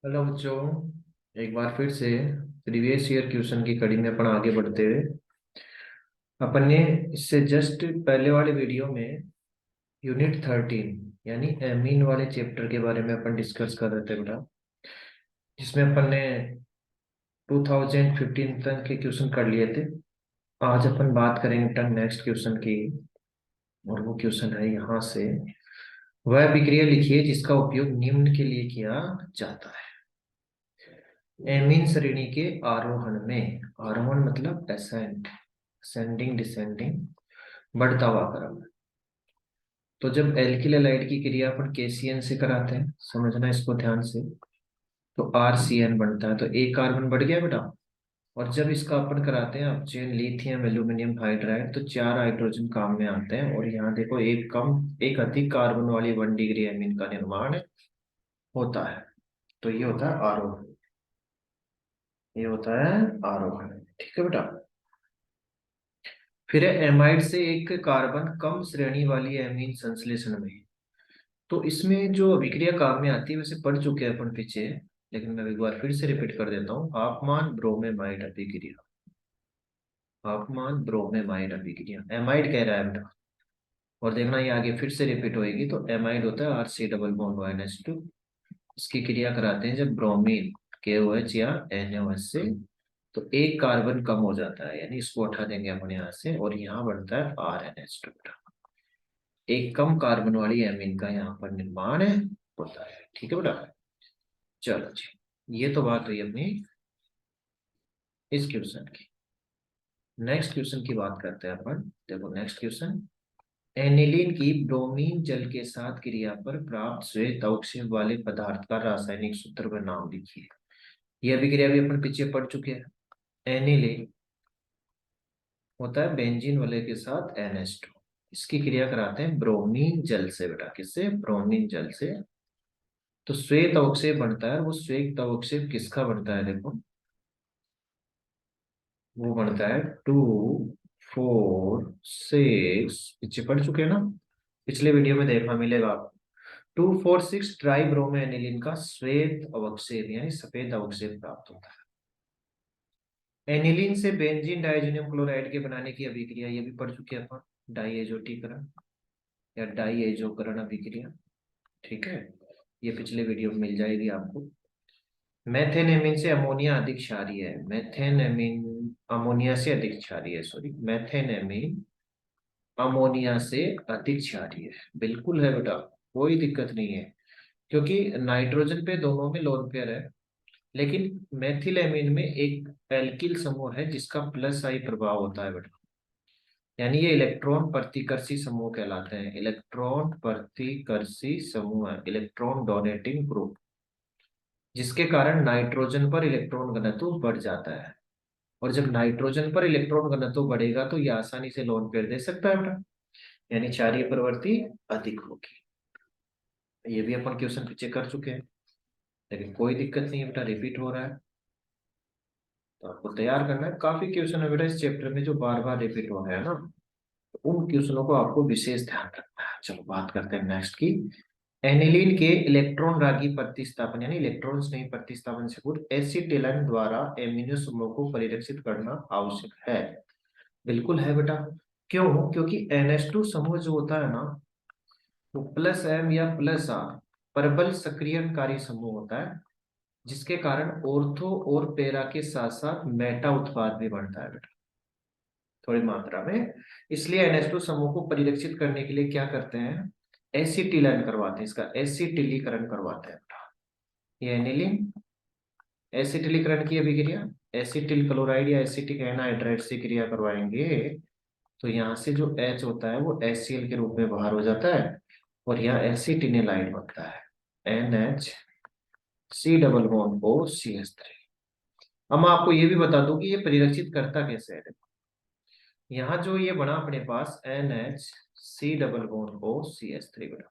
Hello बच्चों। एक बार फिर से प्रीवियस ईयर क्वेश्चन की कड़ी में अपन आगे बढ़ते हुए अपन ने इससे जस्ट पहले वाले वीडियो में यूनिट 13 यानी एमीन वाले चैप्टर के बारे में अपन डिस्कस कर रहे थे बेटा, जिसमें अपन ने 2015 तक के क्वेश्चन कर लिए थे। आज अपन बात करेंगे नेक्स्ट क्वेश्चन की, और वो क्वेश्चन है यहाँ से। वह अभिक्रिया लिखिए जिसका उपयोग निम्न के लिए किया जाता है। एमीन श्रेणी के आरोहण में, आरोहण मतलब असेंड, असेंडिंग डिसेंडिंग, बढ़ता हुआ क्रम। तो जब एल्किल हैलाइड की क्रिया अपन केसीएन से कराते हैं, समझना इसको ध्यान से, तो आरसीएन बनता है, तो एक कार्बन बढ़ गया बेटा। और जब इसका अपन कराते हैं अपचयन लिथियम एल्यूमिनियम हाइड्राइड, तो 4 हाइड्रोजन काम में आते हैं। और यहाँ देखो एक अधिक कार्बन वाली 1 डिग्री एमीन का निर्माण होता है। तो ये होता है आरोहण, ये होता है आरोहण। ठीक है बेटा। फिर एमाइड से एक कार्बन कम श्रेणी वाली एमीन संश्लेषण में। तो इसमें जो अभिक्रिया काम में आती है वैसे पढ़ चुके हैं अपन पीछे, लेकिन मैं एक बार फिर से रिपीट कर देता हूँ। आपमान ब्रोमेमाइड अभिक्रिया, आपमान ब्रोमेमाइड अभिक्रिया, एमाइड कह रहा है बेटा। और देखना ये आगे फिर से रिपीट होएगी। तो एमाइड होता है R C double bond ONH2। इसकी क्रिया कराते हैं जब ब्रोमीन KOH या NaOH से, तो एक कार्बन कम हो जाता है, यानी इसको उठा देंगे अपन यहाँ से, और यहाँ बनता है RNH2। एक कम कार्बन वाली एमीन का यहाँ पर निर्माण होता है। ठीक है बेटा। चलो जी, ये तो बात हुई अपनी इस क्वेश्चन की। नेक्स्ट क्वेश्चन की बात करते हैं अपन। देखो नेक्स्ट क्वेश्चन, एनिलीन की ब्रोमीन जल के साथ क्रिया पर प्राप्त श्वेत अवक्षेप वाले पदार्थ का रासायनिक सूत्र व नाम लिखिए। यह अभिक्रिया भी अपन पीछे पढ़ चुके हैं। एनिलीन होता है बेंजीन वाले के साथ NH2। इसकी क्रिया कराते हैं ब्रोमीन जल से बेटा। किससे? ब्रोमीन जल से। तो श्वेत अवक्षेप बनता है। वो श्वेत अवक्षेप किसका बनता है? देखो वो बनता है 2, 4, 6, पीछे पढ़ चुके हैं ना, पिछले वीडियो में देखना मिलेगा आपको। 2, 4, 6 ट्राई ब्रोमो एनिलीन का श्वेत अवक्षेप यानी सफेद अवक्षेप प्राप्त होता है। एनिलीन से बेंजीन डाइजेनियम क्लोराइड के बनाने की अभिक्रिया ये भी पढ़ चुके हैं अपन, डाइएजोटीकरण या डाइएजोकरण अभिक्रिया। ठीक है, ये पिछले वीडियो में मिल जाएगी आपको। मेथेन एमीन से अमोनिया अधिक क्षारीय है। मेथेन एमीन अमोनिया से अधिक क्षारीय है, सॉरी, मेथेन एमीन अमोनिया से अधिक क्षारीय है। बिल्कुल है बेटा, कोई दिक्कत नहीं है, क्योंकि नाइट्रोजन पे दोनों में लोन पेयर है। लेकिन मेथिल एमीन में एक एल्किल समूह है जिसका प्लस आई प्रभाव होता है बेटा, यानी ये इलेक्ट्रॉन प्रतिकर्षी समूह कहलाते हैं। इलेक्ट्रॉन प्रतिकर्षी समूह है, इलेक्ट्रॉन डोनेटिंग ग्रुप, जिसके कारण नाइट्रोजन पर इलेक्ट्रॉन घनत्व बढ़ जाता है। और जब नाइट्रोजन पर इलेक्ट्रॉन घनत्व बढ़ेगा तो ये आसानी से लोन पेयर दे सकता है बेटा, यानी क्षारीय प्रवृत्ति अधिक होगी। ये भी अपन क्वेश्चन पीछे कर चुके हैं, लेकिन कोई दिक्कत नहीं है बेटा, रिपीट हो रहा है तो आपको तैयार करना है। काफी क्वेश्चन है बेटा इस चैप्टर में जो बार बार रिपीट हो रहे हैं ना, तो उन क्वेश्चनों को आपको विशेष ध्यान रखना है। चलो बात करते हैं नेक्स्ट की। एनिलीन के इलेक्ट्रॉन रागी प्रतिस्थापन यानी इलेक्ट्रॉन्स नहीं प्रतिस्थापन से पूर्व एसिटिलन द्वारा एमिनो समूह को परिरक्षित करना आवश्यक है। बिल्कुल है बेटा। क्यों? क्योंकि NH2 समूह जो होता है ना, वो प्लस M या प्लस R प्रबल सक्रियणकारी समूह होता है, जिसके कारण ऑर्थो और पेरा के साथ साथ मेटा उत्पाद भी बढ़ता है बेटा, थोड़ी मात्रा में। इसलिए NH2 समूह को परिरक्षित करने के लिए क्या करते हैं? एसिटिलन करवाते हैं, इसका एसिटिलीकरण करवाते हैं बेटा। ये एनिलीन एसिटिलीकरण की अभिक्रिया एसिटिल क्लोराइड या एसिटिक एनहाइड्राइड से क्रिया करवाएंगे, तो यहाँ से जो H होता है वो HCl के रूप में बाहर हो जाता है, और यहाँ एसिटिनिलाइड बनता है, NH C double bond OCH3। अब मैं आपको ये भी बता दूं कि ये परिरक्षित करता कैसे है। यहाँ जो ये बना अपने पास NH C double bond OCH3 बना,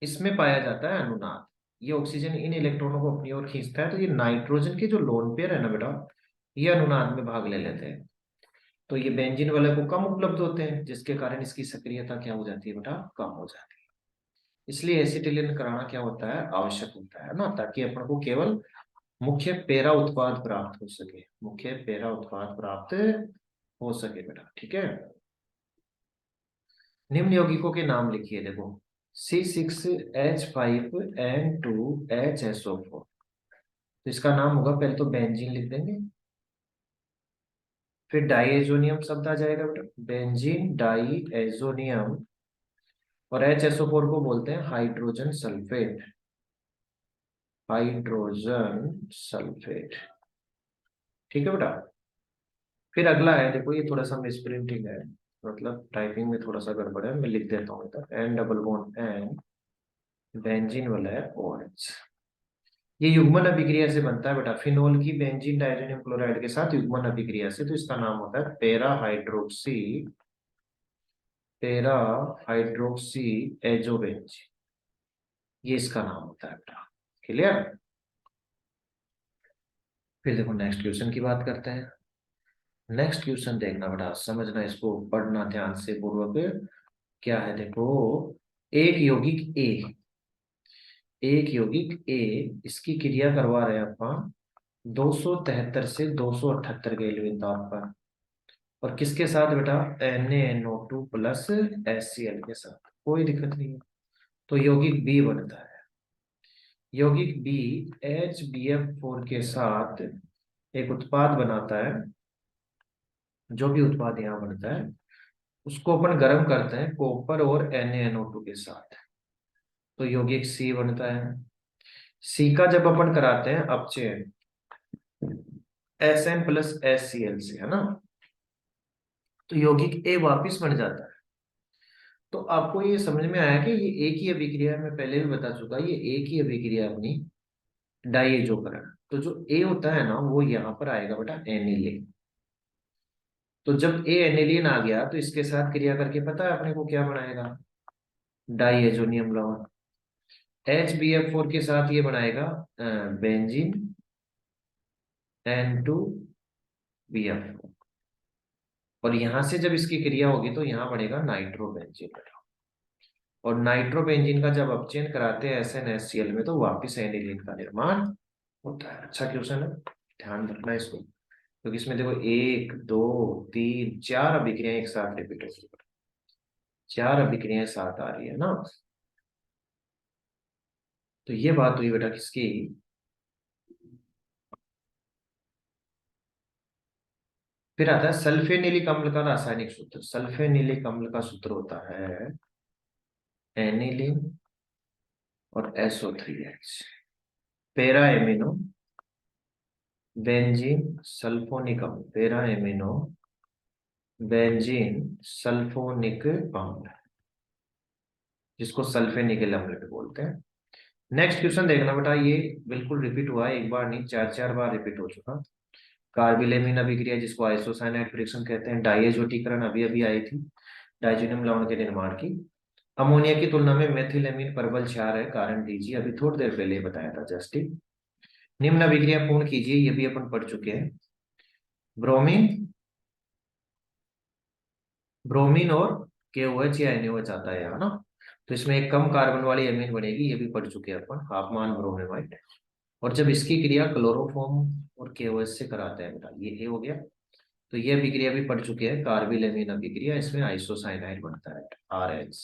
इसमें पाया जाता है अनुनाद। ये ऑक्सीजन इन इलेक्ट्रॉनों को अपनी ओर खींचता है, तो ये नाइट्रोजन के जो लोन पेयर है ना बेटा, ये अनुनाद में भाग ले लेते हैं। तो ये बेंजीन वाले को कम उपलब्ध होते हैं, जिसके कारण इसकी सक्रियता क्या हो जाती है बेटा? कम हो जाती है। इसलिए एसिटिलीन कराना क्या होता है, आवश्यक होता है ना, ताकि अपन को केवल मुख्य पेरा उत्पाद प्राप्त हो सके, मुख्य पेरा उत्पाद प्राप्त हो सके बेटा। ठीक है, निम्न यौगिकों के नाम लिखिए। देखो, C6H5N2HSO4, तो इसका नाम होगा, पहले तो बेंजीन लिख देंगे, फिर डाइएजोनियम शब्द आ जाएगा बेटा, बेंजीन डाइएजोनियम, और HSO4 को बोलते हैं हाइड्रोजन सल्फेट, हाइड्रोजन सल्फेट। ठीक है बेटा। फिर अगला है, देखो ये थोड़ा सा मिसप्रिंटिंग है, मतलब टाइपिंग में थोड़ा सा गड़बड़ है, मैं लिख देता हूँ इधर, N double bond N, benzene वाला है OH। ये युग्मन अभिक्रिया से बनता है बेटा, फिनोल की बेंजीन डाइजेनियम क्लोराइड के साथ युग्मन अभिक्रिया से, तो इसका नाम होता है पेरा हाइड्रोक्सी, पेरा हाइड्रोक्सी एजोबेंजीन, ये इसका नाम होता है बेटा। क्लियर। फिर देखो नेक्स्ट क्वेश्चन की बात करते हैं। नेक्स्ट क्वेश्चन देखना बेटा, समझना, इसको पढ़ना ध्यान से पूर्वक। क्या है देखो, एक यौगिक ए, एक यौगिक ए, इसकी क्रिया करवा रहे हैं अपन 273 से 278 केल्विन ताप पर, और किसके साथ बेटा, NaNO2 प्लस HCl के साथ, कोई दिक्कत नहीं है। तो यौगिक बी बनता है, यौगिक बी HBF4 के साथ एक उत्पाद बनाता है, जो भी उत्पाद यहाँ बनता है उसको अपन गर्म करते हैं कॉपर और NaNO2 के साथ, तो यौगिक सी बनता है। सी का जब अपन कराते हैं अपचयन Sn प्लस HCl से, है ना, तो यौगिक ए वापिस बन जाता है। तो आपको ये समझ में आया कि ये एक ही अभिक्रिया है, मैं पहले भी बता चुका, ये एक ही अभिक्रिया है अपनी, डाइएजोकरण। तो जो ए होता है ना, वो यहाँ पर आएगा बेटा एनिलीन। तो जब ए एनिलीन आ गया, तो इसके साथ क्रिया करके पता है अपने को क्या बनाएगा, डाइएजोनियम लवण। HBF4 के साथ ये बनाएगा बेंजीन N2BF, और यहां से जब इसकी क्रिया होगी तो यहाँ बनेगा नाइट्रोबेंजीन, और नाइट्रोबेंजीन का जब अपचयन कराते हैं SnHCl में, तो वापिस एनिलीन का निर्माण होता है। अच्छा क्वेश्चन है, ध्यान रखना इसको, क्योंकि इसमें देखो 1 2 3 4 अभिक्रियाएं एक साथ रिपीट हो रही है, 4 अभिक्रियाएं साथ आ रही है ना। तो ये बात हुई बेटा किसकी, फिर आता है सल्फेनिलिक अम्ल का रासायनिक सूत्र। सल्फेनिलिक अम्ल का सूत्र होता है एनिलीन और SO3H, पेरा एमिनो बेंजीन सल्फोनिक अम्ल, पेरा एमिनो बेंजीन सल्फोनिक अम्ल, जिसको सल्फेनिक अम्ल भी बोलते हैं। नेक्स्ट क्वेश्चन देखना बेटा, ये बिल्कुल रिपीट हुआ है, एक बार नहीं, 4 4 बार रिपीट हो चुका। कार्बिलेमिन अभिक्रिया, जिसको आइसोसाइनाइड रिएक्शन कहते हैं, डाइएजोटीकरण अभी अभी आई थी डाइजेनियम लवण के निर्माण की। अमोनिया की तुलना में मेथिलेमिन प्रबल क्षार है, कारण दीजिए, अभी थोड़ी देर पहले ही बताया था जस्ट ही। निम्न अभिक्रिया पूर्ण कीजिए, ये भी अपन पढ़ चुके हैं। ब्रोमीन, ब्रोमीन और KOH या NaOH आता है यहाँ ना, तो इसमें एक कम कार्बन वाली एमीन बनेगी, ये भी पढ़ चुके हैं अपन, हाफमान ब्रोमेमाइड। और जब इसकी क्रिया क्लोरोफॉर्म और KOH से कराते हैं बेटा, ये हो गया। तो ये अभिक्रिया भी पढ़ चुके हैं, कार्बिलेमिन अभिक्रिया, इसमें आइसोसाइनाइड बनता है RH।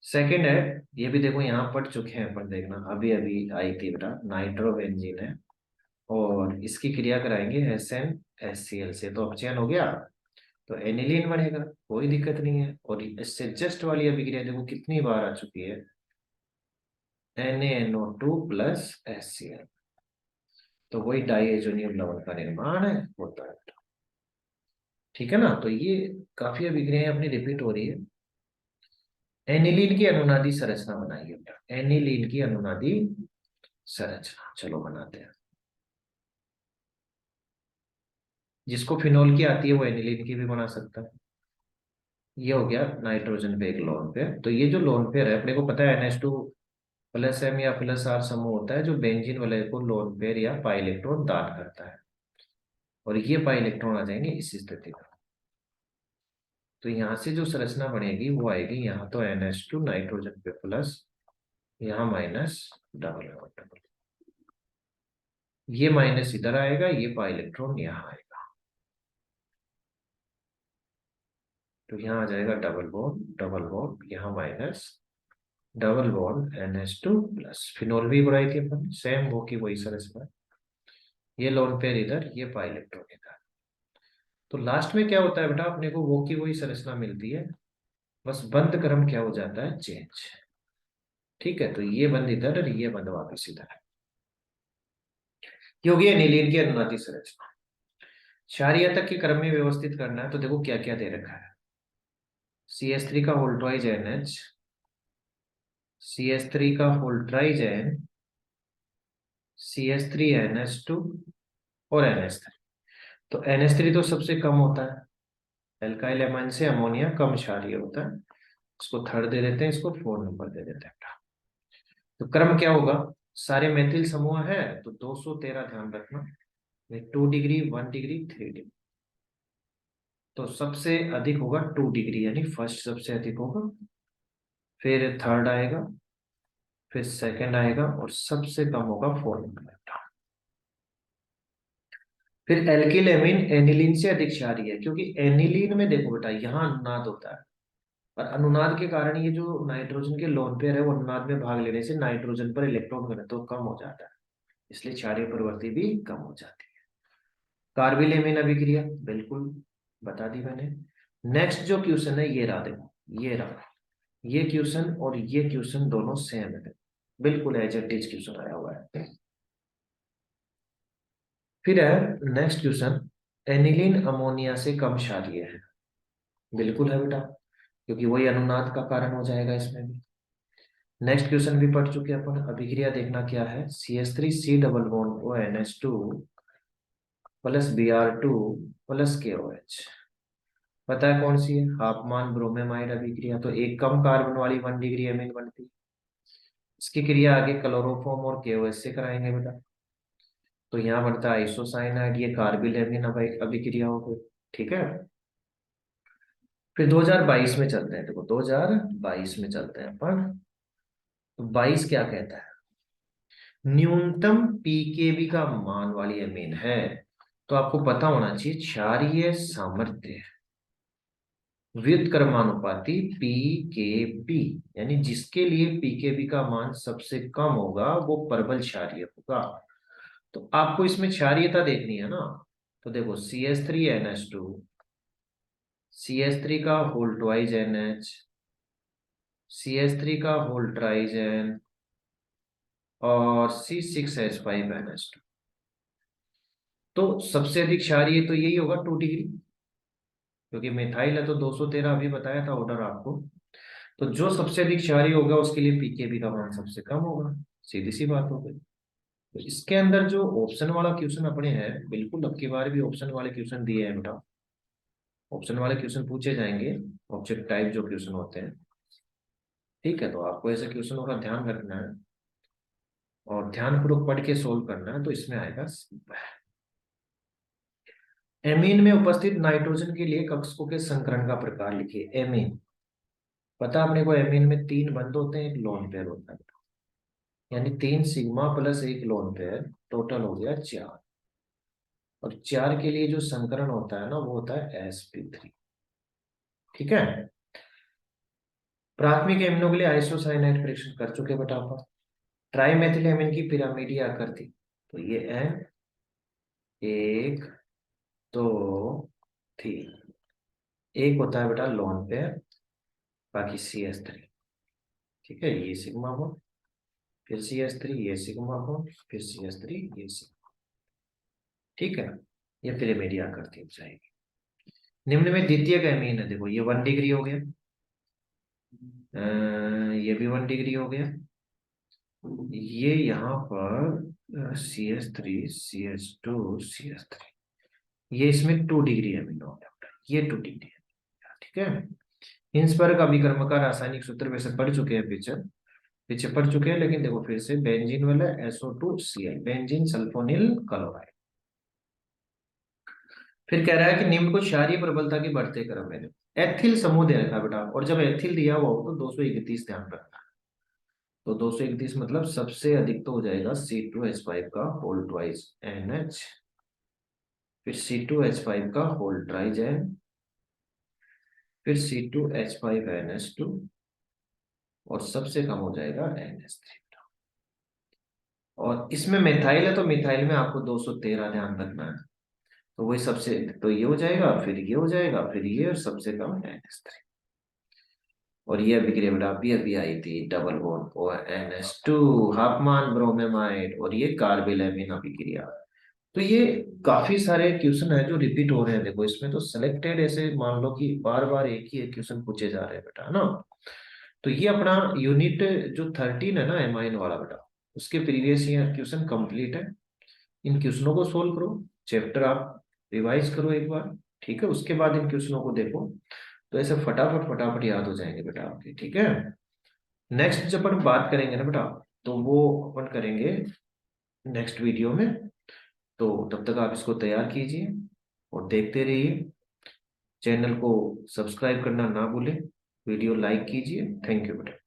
सेकेंड है, ये भी देखो यहाँ पढ़ चुके हैं अपन, देखना अभी अभी आई थी बेटा, नाइट्रोबेंजीन है, और इसकी क्रिया कराएंगे SnHCl से, तो अपचयन हो गया, तो एनिलीन बनेगा, कोई दिक्कत नहीं है। और इससे जस्ट वाली अभिक्रिया देखो कितनी बार आ चुकी है, NaNO2 प्लस HCl, तो वही डाइएजोनियम लवण का निर्माण होता है। ठीक है ना, तो ये काफी अभिक्रियाएं अपनी रिपीट हो रही है। एनिलीन की अनुनादी संरचना बनाइए, एनिलीन की अनुनादी संरचना, चलो बनाते हैं। जिसको फिनोल की आती है वो एनिलीन की भी बना सकता है। ये हो गया नाइट्रोजन पे एक लोन पेयर, तो ये जो लोन पेयर है अपने को पता है NH2 प्लस M या प्लस R समूह होता है, जो बेंजीन वाले को लोन पेयर या पाई इलेक्ट्रॉन दान करता है, और ये पाई इलेक्ट्रॉन आ जाएंगे इस स्थिति में। तो यहाँ से जो संरचना बनेगी वो आएगी, यहाँ तो NH2 नाइट्रोजन पे प्लस, यहाँ माइनस, डबल डबल, ये माइनस इधर आएगा, ये पाई इलेक्ट्रॉन यहाँ आएगा, तो यहाँ आ जाएगा डबल बॉन्ड, यहाँ minus, double bond NH2 plus, phenol भी बढ़ाई थी अपन, सेम वो की वही संरचना, ये लोन पेयर इधर, ये पाई इलेक्ट्रॉन इधर। तो लास्ट में क्या होता है बेटा, अपने को वो की वही संरचना मिलती है, बस बंद क्रम क्या हो जाता है, चेंज। ठीक है, तो ये बंद इधर और ये बंद वापस इधर है, क्योंकि नीलिन की अनुनादी संरचना। क्षारीय तक के क्रम में व्यवस्थित करना है, तो देखो क्या क्या दे रखा है, CH3 का होल ट्वाइज NH, CH3 का whole tries N, CH3 NH2 और NH3। तो NH3 तो सबसे कम होता है, एल्काइल एमाइन से अमोनिया कम क्षारीय होता है, इसको थर्ड दे देते हैं, इसको 4 नंबर दे देते हैं। तो क्रम क्या होगा, सारे मेथिल समूह है तो 213, ध्यान रखना, 2 डिग्री, 1 डिग्री, 3 डिग्री, तो सबसे अधिक होगा 2 डिग्री, यानी फर्स्ट सबसे अधिक होगा, फिर थर्ड आएगा, फिर सेकंड आएगा, और सबसे कम होगा 4 नंबर। फिर एल्किल एमीन एनिलीन से अधिक क्षारीय है, क्योंकि एनिलीन में देखो बेटा यहाँ अनुनाद होता है, और अनुनाद के कारण ये जो नाइट्रोजन के लोन पेयर है वो अनुनाद में भाग लेने से नाइट्रोजन पर इलेक्ट्रॉन घनत्व कम हो जाता है, इसलिए क्षारीय प्रवृत्ति भी कम हो जाती है। कार्बिल एमीन अभिक्रिया बिल्कुल बता दी मैंने। नेक्स्ट जो क्वेश्चन है ये रहा, देखो ये रहा, ये क्वेश्चन और ये क्वेश्चन दोनों सेम है, बिल्कुल एज इट इज क्वेश्चन आया हुआ है। फिर है नेक्स्ट क्वेश्चन, एनिलीन अमोनिया से कम क्षारीय है, बिल्कुल है बेटा, क्योंकि वही अनुनाद का कारण हो जाएगा इसमें भी। नेक्स्ट क्वेश्चन भी पढ़ चुके हैं अपन, अभिक्रिया देखना क्या है, CH3C double bond O NH2 plus Br2 plus KOH, पता है कौन सी है, हाफमान ब्रोमेमाइड अभिक्रिया, तो एक कम कार्बन वाली 1 डिग्री एमीन बनती है, इसकी क्रिया आगे क्लोरोफॉर्म और KOH से कराएंगे बेटा, तो यहाँ बनता है आइसोसाइनाइड, ये कार्बिल एमीन अभिक्रिया हो गई। ठीक है, फिर 2022 में चलते हैं, देखो 2022 में चलते हैं अपन, तो 22 क्या कहता है, न्यूनतम पीकेबी का मान वाली एमीन है, तो आपको पता होना चाहिए क्षारीय सामर्थ्य व्युत्क्रमानुपाती पीकेबी, यानी जिसके लिए पीकेबी का मान सबसे कम होगा वो प्रबल क्षारीय होगा। तो आपको इसमें क्षारीयता देखनी है ना, तो देखो CH3NH2, CH3 का होल ट्वाइज NH, CH3 का होल ट्राइज N, और C6H5NH2, तो सबसे अधिक क्षारीय तो यही होगा 2 डिग्री, क्योंकि मिथाइल है तो 213 अभी बताया था ऑर्डर आपको, तो जो सबसे अधिक क्षारीय होगा उसके लिए पीकेबी का मान सबसे कम होगा, सीधी सी बात हो गई। तो इसके अंदर जो ऑप्शन वाला क्वेश्चन अपने हैं, बिल्कुल अब की बार भी ऑप्शन वाले क्वेश्चन दिए हैं बेटा, ऑप्शन वाले क्वेश्चन पूछे जाएंगे, ऑब्जेक्ट टाइप जो क्वेश्चन होते हैं। ठीक है, तो आपको ऐसे क्वेश्चनों का ध्यान रखना है और ध्यानपूर्वक पढ़ के सोल्व करना है, तो इसमें आएगा एमीन में उपस्थित नाइट्रोजन के लिए कक्षकों के संकरण का प्रकार लिखिए। एमीन, पता अपने को एमीन में 3 बंध होते हैं, एक लोन पेयर होता है, यानी 3 सिग्मा प्लस एक लोन पेयर, टोटल हो गया 4, और 4 के लिए जो संकरण होता है ना वो होता है sp3। ठीक है, प्राथमिक एमिनों के लिए आइसोसाइनाइड परीक्षण कर चुके बेटा आप। ट्राइमेथिल एमिन की पिरामिडीय आकृति, तो ये N 1 2 3, एक होता है बेटा लोन पेयर, बाकी CH3। ठीक है, ये सिग्मा बॉन्ड, फिर CH3, ये सिग्मा बॉन्ड, फिर CH3, ये सिग्मा। ठीक है, ये पिरामिडीय आकृति हो जाएगी। निम्न में द्वितीय का एमीन है, देखो ये 1 डिग्री हो गया, ये भी 1 डिग्री हो गया, ये यहाँ पर CH3 CH2 CH3, ये इसमें 2 डिग्री एमीन हो गया, ये 2 डिग्री है। ठीक है, हिंसबर्ग अभिकर्मक का रासायनिक सूत्र वैसे पढ़ चुके हैं, पीछे पीछे पढ़ चुके हैं, लेकिन देखो फिर से बेंजीन वाला SO2Cl, बेंजीन सल्फोनिल क्लोराइड। फिर कह रहा है कि निम्न को क्षारीय प्रबलता के बढ़ते क्रम में, एथिल समूह दे रखा है बेटा, और जब एथिल दिया हुआ हो तो 231 ध्यान रखना। तो 231 मतलब सबसे अधिक तो हो जाएगा C2H5 का होल ट्वाइस NH, फिर C2H5 का होल ट्राइजेन, फिर C2H5NH2, और सबसे कम हो जाएगा NH3। और इसमें मिथाइल है तो मिथाइल में आपको 213 ध्यान रखना है। तो वही सबसे, तो ये हो जाएगा, फिर ये हो जाएगा, फिर ये, और सबसे कम NH3। और ये अभिक्रिया बेटा अभी आई थी, डबल बॉन्ड ONS2, हाफमान ब्रोमेमाइड, और ये कार्बिलैमिन अभिक्रिया। तो ये काफी सारे क्वेश्चन है जो रिपीट हो रहे हैं। देखो इसमें तो सिलेक्टेड ऐसे मान लो कि बार बार एक ही एक क्वेश्चन पूछे जा रहे हैं बेटा, है ना। तो ये अपना यूनिट जो 13 है ना, एमाइन वाला बेटा, उसके प्रीवियस ईयर क्वेश्चन कंप्लीट है। इन क्वेश्चनों को सोल्व करो, चैप्टर आप रिवाइज करो एक बार, ठीक है, उसके बाद इन क्वेश्चनों को देखो, तो ऐसे फटाफट फटाफट याद हो जाएंगे बेटा आपके, ठीक है। नेक्स्ट जब अपन बात करेंगे ना बेटा, तो वो अपन करेंगे नेक्स्ट वीडियो में। तो तब तक आप इसको तैयार कीजिए और देखते रहिए। चैनल को सब्सक्राइब करना ना भूलें, वीडियो लाइक कीजिए। थैंक यू बेटा।